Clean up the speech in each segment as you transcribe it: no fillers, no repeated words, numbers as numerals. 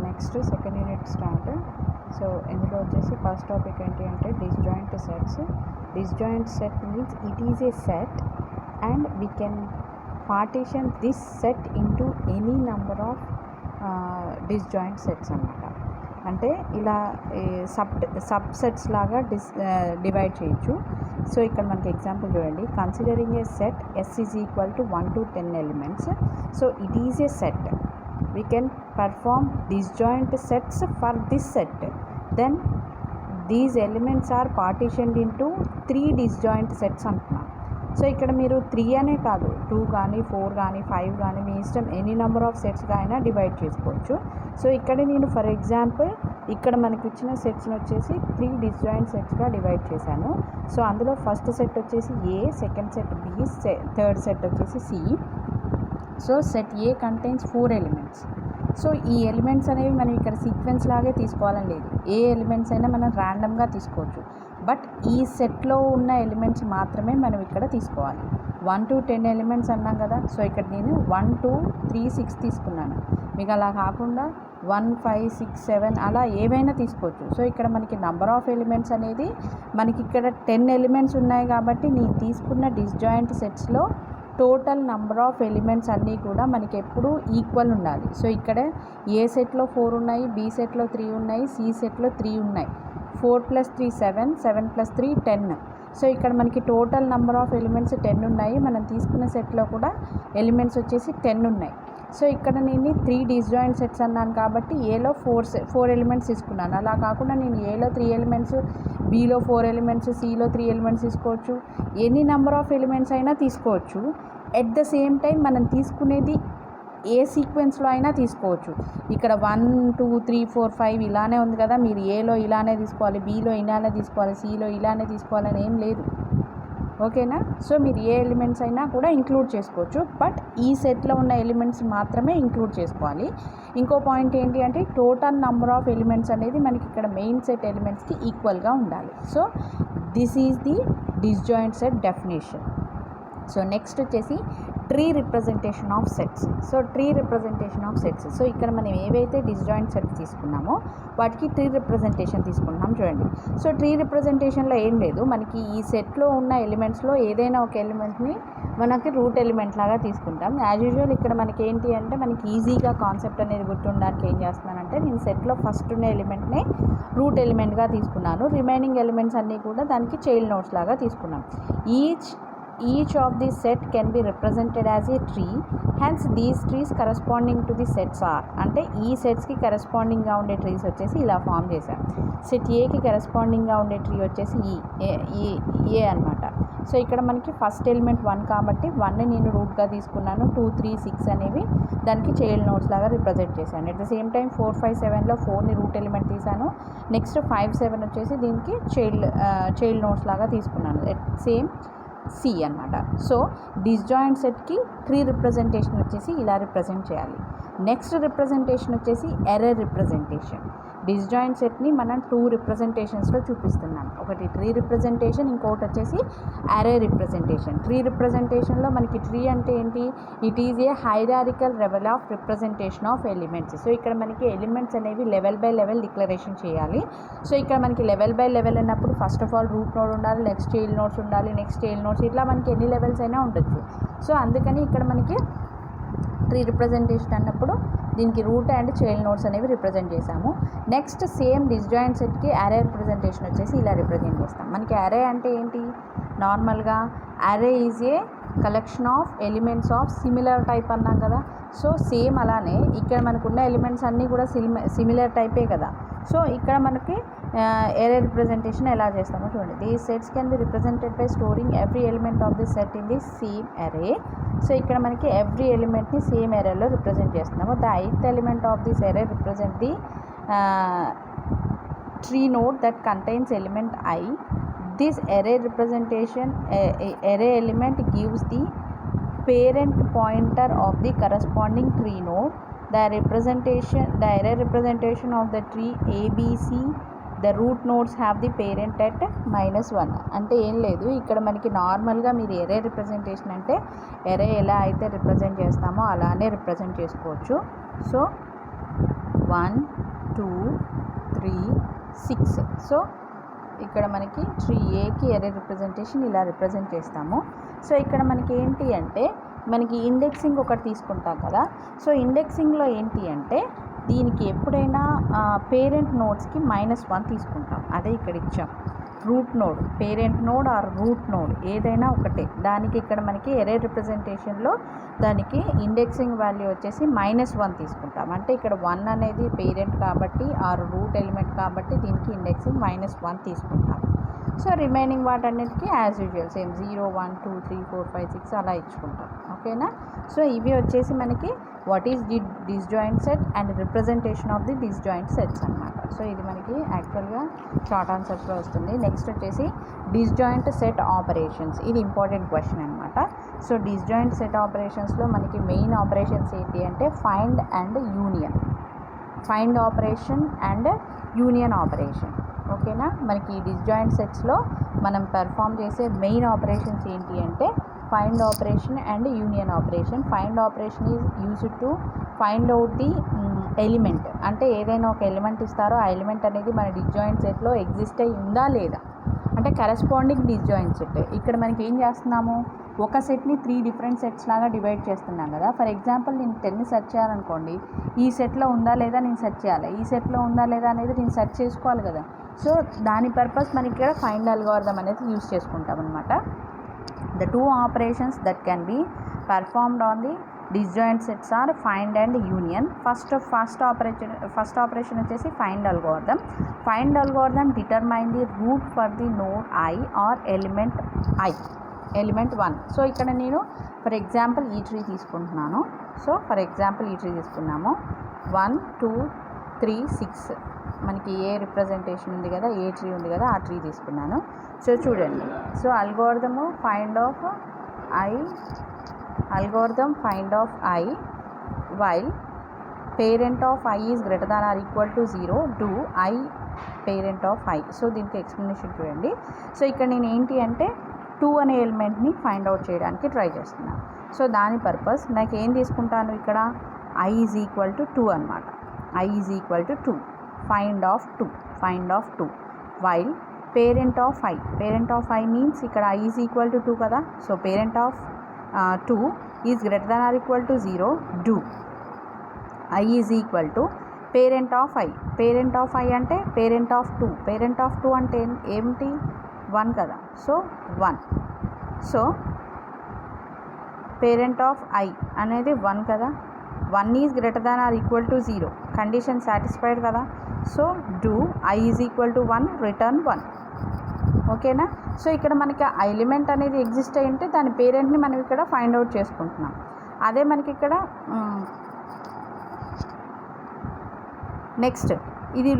Next second unit start. So ఇందులో వచ్చేసి first topic ఏంటి అంటే disjoint sets. Disjoint set means it is a set and we can partition this set into any number of disjoint sets అన్నమాట. అంటే ఇలా sub sets లాగా divide చేయొచ్చు. So ఇక్కడ మనకి ఎగ్జాంపుల్ చూడండి. Considering A set S is equal to 1 to 10 elements. So it is a set. We can perform disjoint sets for this set. Then these elements are partitioned into 3 disjoint sets అంటున్నాం. So ఇక్కడ మీరు 3 అనే కాదు, 2 కానీ 4 కానీ 5 కానీ మీ ఇష్టం any number of సెట్స్గా అయినా డివైడ్ చేసుకోవచ్చు. సో ఇక్కడ నేను ఫర్ ఎగ్జాంపుల్ ఇక్కడ మనకి ఇచ్చిన సెట్స్ని వచ్చేసి 3 డిస్జాయింట్ సెట్స్గా డివైడ్ చేశాను. సో అందులో ఫస్ట్ సెట్ వచ్చేసి A, second set B, third set వచ్చేసి C. So set A contains 4 elements. So ఈ ఎలిమెంట్స్ అనేవి మనం ఇక్కడ సీక్వెన్స్ లాగే తీసుకోవాలని లేదు. ఏ ఎలిమెంట్స్ అయినా మనం ర్యాండమ్గా తీసుకోవచ్చు. బట్ ఈ సెట్లో ఉన్న ఎలిమెంట్స్ మాత్రమే మనం ఇక్కడ తీసుకోవాలి. 1 to 10 ఎలిమెంట్స్ అన్నాం కదా. సో ఇక్కడ నేను 1 2 3 6 తీసుకున్నాను. మీకు అలా కాకుండా 1 5 6 7 అలా ఏవైనా తీసుకోవచ్చు. సో ఇక్కడ మనకి నంబర్ ఆఫ్ ఎలిమెంట్స్ అనేది మనకి ఇక్కడ 10 ఎలిమెంట్స్ ఉన్నాయి కాబట్టి నేను తీసుకున్న డిస్జాయింట్ సెట్స్లో టోటల్ నంబర్ ఆఫ్ ఎలిమెంట్స్ అన్నీ కూడా మనకి ఎప్పుడూ ఈక్వల్ ఉండాలి. సో ఇక్కడ ఏ సెట్లో 4 ఉన్నాయి, బి సెట్లో 3 ఉన్నాయి, సి సెట్లో 3 ఉన్నాయి. 4 + 3 7, 7 + 3 10. సో ఇక్కడ మనకి టోటల్ నెంబర్ ఆఫ్ ఎలిమెంట్స్ 10 ఉన్నాయి. మనం తీసుకున్న సెట్లో కూడా ఎలిమెంట్స్ వచ్చేసి 10 ఉన్నాయి. సో ఇక్కడ నేను 3 డిస్జాయింట్ సెట్స్ అన్నాను కాబట్టి ఏలో 4 ఎలిమెంట్స్ తీసుకున్నాను. అలా కాకుండా నేను ఏలో 3 ఎలిమెంట్స్, బీలో 4 ఎలిమెంట్స్, సిలో 3 ఎలిమెంట్స్ తీసుకోవచ్చు. ఎనీ నెంబర్ ఆఫ్ ఎలిమెంట్స్ అయినా తీసుకోవచ్చు. ఎట్ ద సేమ్ టైం మనం తీసుకునేది ఏ సీక్వెన్స్లో అయినా తీసుకోవచ్చు. ఇక్కడ 1 2 3 4 5 ఇలానే ఉంది కదా, మీరు ఏలో ఇలానే తీసుకోవాలి, బీలో ఇలానే తీసుకోవాలి, సిలో ఇలానే తీసుకోవాలని ఏం లేదు. ఓకేనా? సో మీరు ఏ ఎలిమెంట్స్ అయినా కూడా ఇంక్లూడ్ చేసుకోవచ్చు. బట్ ఈ సెట్లో ఉన్న ఎలిమెంట్స్ మాత్రమే ఇంక్లూడ్ చేసుకోవాలి. ఇంకో పాయింట్ ఏంటి అంటే టోటల్ నెంబర్ ఆఫ్ ఎలిమెంట్స్ అనేది మనకి ఇక్కడ మెయిన్ సెట్ ఎలిమెంట్స్కి ఈక్వల్గా ఉండాలి. So this is the disjoint set definition. So next వచ్చేసి tree representation of sets. So tree representation of sets. So ఇక్కడ మనం ఏవైతే డిస్జాయింట్ సెట్స్ తీసుకున్నామో వాటికి ట్రీ రిప్రజెంటేషన్ తీసుకున్నాం చూడండి. సో ట్రీ రిప్రజెంటేషన్లో ఏం లేదు, మనకి ఈ సెట్లో ఉన్న ఎలిమెంట్స్లో ఏదైనా ఒక ఎలిమెంట్ని మనకి రూట్ ఎలిమెంట్ లాగా తీసుకుంటాం. యాజ్ యూజువల్ ఇక్కడ మనకి ఏంటి అంటే మనకి ఈజీగా కాన్సెప్ట్ అనేది గుర్తుండడానికి ఏం చేస్తున్నానంటే నేను సెట్లో ఫస్ట్ ఉన్న ఎలిమెంట్నే రూట్ ఎలిమెంట్గా తీసుకున్నాను. రిమైనింగ్ ఎలిమెంట్స్ అన్నీ కూడా దానికి చైల్డ్ నోడ్స్ లాగా తీసుకున్నాం. Each of these set can be represented as a tree. Hence these trees corresponding to the sets are అంటే ఈ సెట్స్కి కరెస్పాండింగ్గా ఉండే ట్రీస్ వచ్చేసి ఇలా ఫామ్ చేశాం. సెట్ ఏకి కరెస్పాండింగ్గా ఉండే ట్రీ వచ్చేసి ఏ అనమాట. సో ఇక్కడ మనకి ఫస్ట్ ఎలిమెంట్ 1 కాబట్టి 1ని నేను రూట్గా తీసుకున్నాను. 2 3 6 అనేవి దానికి చైల్డ్ నోడ్స్ లాగా రిప్రజెంట్ చేశాను. అట్ ద సేమ్ టైం 4 5 7లో 4ని రూట్ ఎలిమెంట్ తీసాను. నెక్స్ట్ 5 7 వచ్చేసి దీనికి చైల్డ్ నోడ్స్ లాగా తీసుకున్నాను. సేమ్ సి అనమాట. సో డిస్జాయింట్ సెట్కి ట్రీ రిప్రజెంటేషన్ వచ్చేసి ఇలా రిప్రజెంట్ చేయాలి. నెక్స్ట్ రిప్రజెంటేషన్ వచ్చేసి ఎరే రిప్రజెంటేషన్. డిస్జాయింట్ సెట్ని మనం 2 రిప్రజెంటేషన్స్లో చూపిస్తున్నాం. ఒకటి ట్రీ రిప్రజెంటేషన్, ఇంకొకటి వచ్చేసి అరే రిప్రజెంటేషన్. ట్రీ రిప్రజెంటేషన్లో మనకి ట్రీ అంటే ఏంటి, it is a hierarchical level of representation of elements. So ఇక్కడ మనకి ఎలిమెంట్స్ అనేవి లెవెల్ బై లెవెల్ డిక్లరేషన్ చేయాలి. సో ఇక్కడ మనకి లెవెల్ బై లెవెల్ అన్నప్పుడు first of all root node ఉండాలి, నెక్స్ట్ చైల్డ్ నోడ్స్ ఉండాలి, నెక్స్ట్ చైల్డ్ నోడ్స్, ఇట్లా మనకి ఎన్ని లెవెల్స్ అయినా ఉండొచ్చు. సో అందుకని ఇక్కడ మనకి ట్రీ రిప్రజెంటేషన్ అన్నప్పుడు దీనికి రూట్ అండ్ చైల్డ్ నోడ్స్ అనేవి రిప్రజెంట్ చేసాము. నెక్స్ట్ సేమ్ డిస్జాయింట్ సెట్కి అరే రిప్రజెంటేషన్ వచ్చేసి ఇలా రిప్రజెంట్ చేస్తాం. మనకి అరే అంటే ఏంటి, నార్మల్గా అరే is a collection of elements of similar type అన్నాం కదా. సో సేమ్ అలానే ఇక్కడ మనకున్న ఎలిమెంట్స్ అన్నీ కూడా సిమిలర్ టైపే కదా. సో ఇక్కడ మనకి ఎరే రిప్రజెంటేషన్ ఎలా చేస్తామో చూడండి. These sets can be represented by storing every element of the set in the same array. So ఇక్కడ మనకి ఎవ్రీ ఎలిమెంట్ని సేమ్ అరేలో రిప్రజెంట్ చేస్తున్నాము. The 8th element of this array represent the tree node that contains element I. This array representation array element gives the parent pointer of the corresponding tree node. The array representation of the tree ABC, the root nodes have the parent at -1. అంటే ఏం లేదు, ఇక్కడ మనకి నార్మల్గా మీరు ఎరే representation అంటే ఎరే ఎలా అయితే రిప్రజెంట్ చేస్తామో అలానే రిప్రజెంట్ చేసుకోవచ్చు. సో 1 2 3 6. సో ఇక్కడ మనకి ట్రీ ఏకి ఎరే రిప్రజెంటేషన్ ఇలా రిప్రజెంట్ చేస్తాము. సో ఇక్కడ మనకి ఏంటి అంటే మనకి ఇండెక్సింగ్ ఒకటి తీసుకుంటాం కదా. సో ఇండెక్సింగ్లో ఏంటి అంటే దీనికి ఎప్పుడైనా పేరెంట్ నోడ్స్కి -1 తీసుకుంటాం. అదే ఇక్కడ ఇచ్చాం. Root node, parent node or root node ఏదైనా ఒకటే. దానికి ఇక్కడ మనకి ఎరే రిప్రజెంటేషన్లో దానికి ఇండెక్సింగ్ వాల్యూ వచ్చేసి -1 తీసుకుంటాం. అంటే ఇక్కడ 1 అనేది పేరెంట్ కాబట్టి ఆర్ రూట్ ఎలిమెంట్ కాబట్టి దీనికి ఇండెక్సింగ్ -1 తీసుకుంటాం. సో రిమైనింగ్ వాటన్నిటికీ యాజ్ యూజువల్ సేమ్ 0 1 2 3 4 5 6 అలా ఇచ్చుకుంటాం. ఓకేనా. సో ఇవి వచ్చేసి మనకి what is the disjoint set and representation of the disjoint sets అనమాట. సో ఇది మనకి యాక్చువల్గా షార్ట్ ఆన్సర్స్లో వస్తుంది. నెక్స్ట్ వచ్చేసి డిస్జాయింట్ సెట్ ఆపరేషన్స్. ఇది ఇంపార్టెంట్ క్వశ్చన్ అనమాట. సో డిస్జాయింట్ సెట్ ఆపరేషన్స్లో మనకి మెయిన్ ఆపరేషన్స్ ఏంటి అంటే find and union, find operation and union operation. ఓకేనా. మనకి ఈ డిస్జాయింట్ సెట్స్లో మనం పెర్ఫామ్ చేసే మెయిన్ ఆపరేషన్స్ ఏంటి అంటే find operation and union operation. Find operation is used to find out the element. అంటే ఏదైనా ఒక ఎలిమెంట్ ఇస్తారో ఆ ఎలిమెంట్ అనేది మన డిస్జాయింట్ సెట్లో ఎగ్జిస్ట్ అయి ఉందా లేదా అంటే కరెస్పాండింగ్ డిస్జాయింట్ సెట్. ఇక్కడ మనకి ఏం చేస్తున్నాము, ఒక సెట్ని 3 డిఫరెంట్ సెట్స్ లాగా డివైడ్ చేస్తున్నాం కదా. ఫర్ ఎగ్జాంపుల్ నేను 10ని సెర్చ్ చేయాలనుకోండి, ఈ సెట్లో ఉందా లేదా నేను సెర్చ్ చేయాలి, ఈ సెట్లో ఉందా లేదా అనేది నేను సెర్చ్ చేసుకోవాలి కదా. సో దాని పర్పస్ మనకి ఇక్కడ ఫైండ్ అల్గోరిథం అనేది యూస్ చేసుకుంటాం అనమాట. The two operations that can be performed on the disjoint sets are find and union. First operation వచ్చేసి find algorithm. Find algorithm determine the root for the node I or element 1. So ఇక్కడ నేను for example ఈ tree తీసుకుంటున్నాను. So for example ఈ tree తీసుకున్నాము. 1 2 3 6 మనకి ఏ representation ఉంది కదా, ఏ ట్రీ ఉంది కదా, ఆ ట్రీ తీసుకున్నాను. సో చూడండి. So algorithm find of I while parent of I is greater than or equal to 0 do I parent of I. So దీనికి ఎక్స్ప్లెనేషన్ చూడండి. సో ఇక్కడ నేను ఏంటి అంటే 2 అనే ఎలిమెంట్ని ఫైండ్ అవుట్ చేయడానికి ట్రై చేస్తున్నాను. సో దాని పర్పస్ నాకు ఏం తీసుకుంటాను, ఇక్కడ ఐ ఈజ్ ఈక్వల్ టు 2 అనమాట. I is equal to 2, find of 2 while parent of I means ఇక్కడ ఐ ఈజ్ ఈక్వల్ టు 2 కదా. So parent of 2 is greater than or equal to 0 do I is equal to parent of I. Parent of I అంటే parent of 2. Parent of 2 అంటే ఏమిటి, 1 కదా. So 1. So parent of I అనేది 1 కదా. 1 is greater than or equal to 0, condition satisfied కదా. So do I is equal to 1 return 1. ఓకేనా. So ఇక్కడ మనకి ఆ ఎలిమెంట్ అనేది ఎగ్జిస్ట్ అయి ఉంటే దాని పేరెంట్ని మనం ఇక్కడ ఫైండ్ అవుట్ చేసుకుంటున్నాం. అదే మనకి ఇక్కడ నెక్స్ట్ ఇది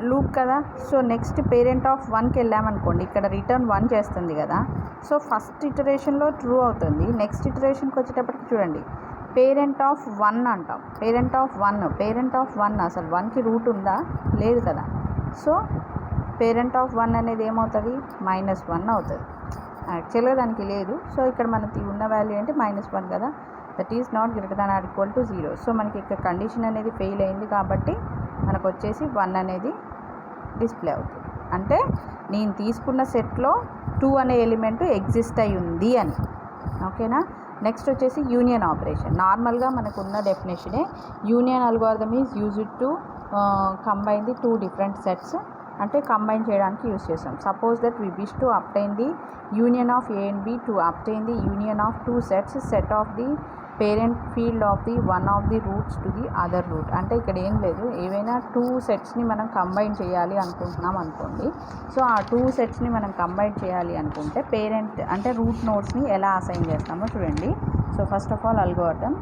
లూప్ కదా. సో నెక్స్ట్ పేరెంట్ ఆఫ్ 1కి వెళ్ళామనుకోండి, ఇక్కడ రిటర్న్ 1 చేస్తుంది కదా. సో ఫస్ట్ ఇటరేషన్లో ట్రూ అవుతుంది. నెక్స్ట్ ఇటరేషన్కి వచ్చేటప్పటికి చూడండి పేరెంట్ ఆఫ్ 1 అంటాం. పేరెంట్ ఆఫ్ 1 అసలు 1కి రూట్ ఉందా, లేదు కదా. సో పేరెంట్ ఆఫ్ 1 అనేది ఏమవుతుంది, -1 అవుతుంది. యాక్చువల్గా దానికి లేదు. సో ఇక్కడ మనకి ఉన్న వాల్యూ ఏంటి -1 కదా. That is not greater than or equal to 0. So మనకి ఇక్కడ కండిషన్ అనేది ఫెయిల్ అయింది కాబట్టి మనకు వచ్చేసి 1 అనేది డిస్ప్లే అవుతుంది. అంటే నేను తీసుకున్న సెట్లో 2 అనే ఎలిమెంట్ ఎగ్జిస్ట్ అయి ఉంది అని. ఓకేనా. నెక్స్ట్ వచ్చేసి యూనియన్ ఆపరేషన్. నార్మల్గా మనకు ఉన్న డెఫినేషనే union algorithm is used to combine the 2 different sets. అంటే కంబైన్ చేయడానికి యూజ్ చేస్తాం. Suppose that we wish to obtain the union of A and B to obtain the union of 2 sets, set of the parent field of the one of the roots to the other root. అంటే ఇక్కడ ఏం లేదు, ఏవైనా 2 సెట్స్ని మనం combine చేయాలి అనుకుంటున్నాం అనుకోండి. So ఆ 2 సెట్స్ని మనం కంబైన్ చేయాలి అనుకుంటే పేరెంట్ అంటే రూట్ నోడ్స్ని ఎలా అసైన్ చేస్తామో చూడండి. So first of all algorithm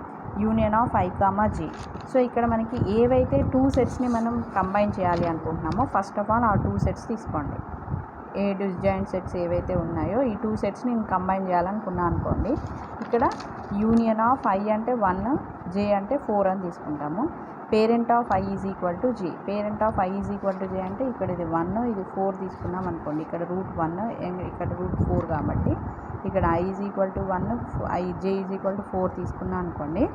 union of I comma J. So ఇక్కడ మనకి ఏవైతే 2 సెట్స్ని మనం కంబైన్ చేయాలి అనుకుంటున్నామో ఫస్ట్ ఆఫ్ ఆల్ ఆ 2 సెట్స్ తీసుకోండి. ఏ డిస్జాయింట్ సెట్స్ ఏవైతే ఉన్నాయో ఈ 2 సెట్స్ని నేను కంబైన్ చేయాలనుకున్నాను అనుకోండి. ఇక్కడ యూనియన్ ఆఫ్ ఐ అంటే 1, జే అంటే 4 అని తీసుకుంటాము. Parent of I is equal to J. Parent of I is equal to జే అంటే ఇక్కడ ఇది 1, ఇది 4 తీసుకున్నాం అనుకోండి. ఇక్కడ రూట్ 1, ఇక్కడ రూట్ 4 కాబట్టి ఇక్కడ I is equal to 1, J is equal to 4 తీసుకున్నాం అనుకోండి.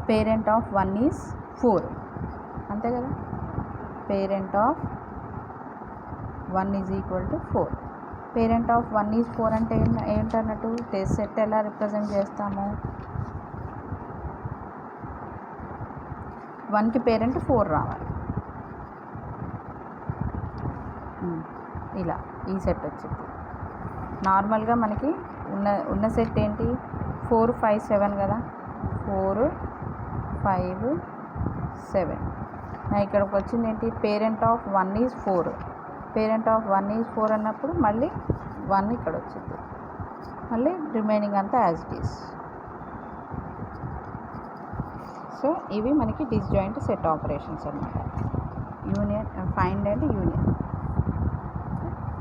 పేరెంట్ ఆఫ్ 1 ఈజ్ 4 అంతే కదా. Parent of 1 is equal to 4. Parent of 1 is 4 అంటే ఏంటన్నట్టు సెట్ ఎలా రిప్రజెంట్ చేస్తాము, 1కి పేరెంట్ 4 రావాలి. ఇలా ఈ సెట్ వచ్చింది. నార్మల్గా మనకి ఉన్న సెట్ ఏంటి 4 5 7 కదా, 4 5 7. ఇక్కడికి వచ్చింది ఏంటి parent of 1 is 4. Parent of 1 is 4 అన్నప్పుడు మళ్ళీ 1 ఇక్కడ వచ్చింది, మళ్ళీ రిమైనింగ్ అంతా యాజ్ ఇట్ ఈస్. సో ఇవి మనకి డిస్జాయింట్ సెట్ ఆపరేషన్స్ అన్నమాట. Union, find and union.